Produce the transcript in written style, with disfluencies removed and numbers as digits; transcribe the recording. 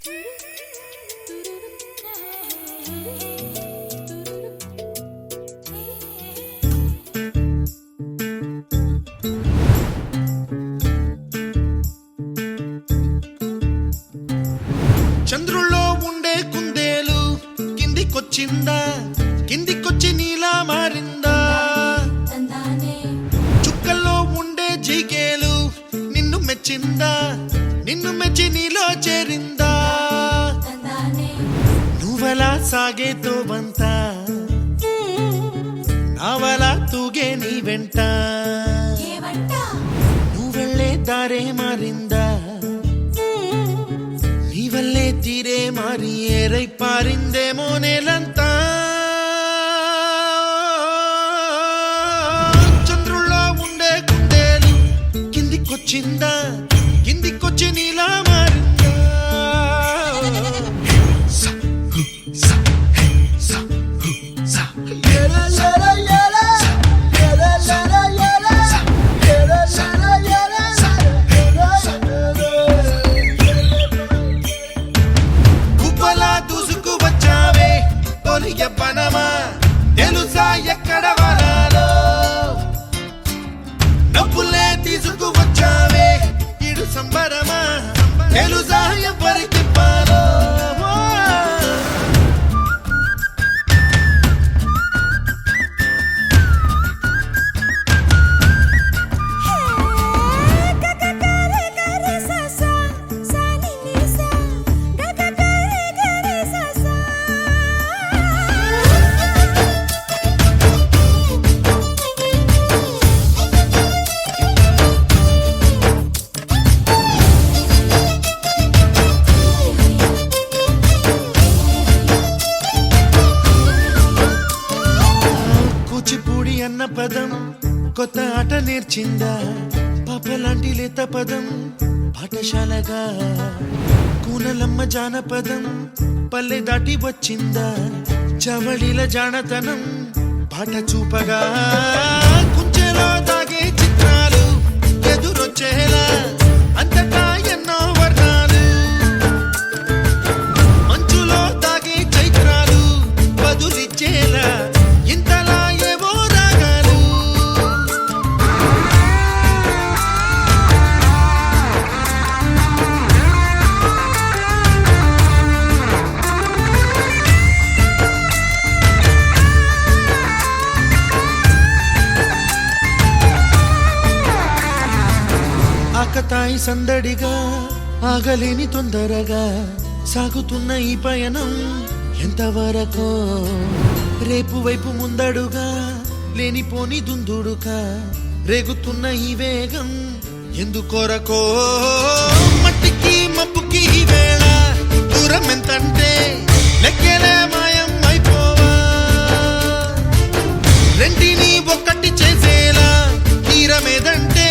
చంద్రుల్లో ఉండే కుందేలు కిందికొచ్చిందా, కిందికొచ్చి నీలా మారిందా? చుక్కల్లో ఉండే జిగేలు నిన్ను మెచ్చిందా, నిన్ను మెచ్చి నీలో చేరిందా? నువ్వలా సాగేతో బంత నావలా తూగే నీ వెంట, నువ్వెళ్ళే దారే మారిందా, నీవల్లే తీరే మారి ఏరై పారిందేమో నేలంతా. చంద్రుల్లో ఉండే కుందేలు కిందికొచ్చిందా, కిందికొచ్చి నీలా మారిందా? పనమా తెలుసా ఎక్కడ వరాలో, డబ్బులే తీసుకువచ్చావే ఇడు సంబరమా తెలుసా ఎవరికి పాలో? అన్న పదం కొత్త ఆట నేర్చిందా, పాపలాంటి లేత పదం పాఠశాలగా? కూనలమ్మ జానపదం పల్లె దాటి వచ్చిందా, చవళిల జానతనం పాట చూపగా? కుంచెలో దాగే చిత్రాలు ఎదురొచ్చేలా అంతటా ఎన్నో వర్ణాలు, మంచులో దాగే చైత్రాలు బదులిచ్చేలా ఇంతలా ఆకతాయి సందడిగా ఆగలేని తొందరగా సాగుతున్న ఈ పయనం ఎంతవరకో, రేపు వైపు ముందడుగా లేనిపోని దుందుడుగా రేగుతున్న ఈ వేగం ఎందుకొరకో? మట్టికి మబ్బుకి ఈ వేళ దూరం ఎంతంటే లెక్కలే మాయం అయిపోవా, రెంటిని ఒక్కటి చేసేలా తీరమేదంటే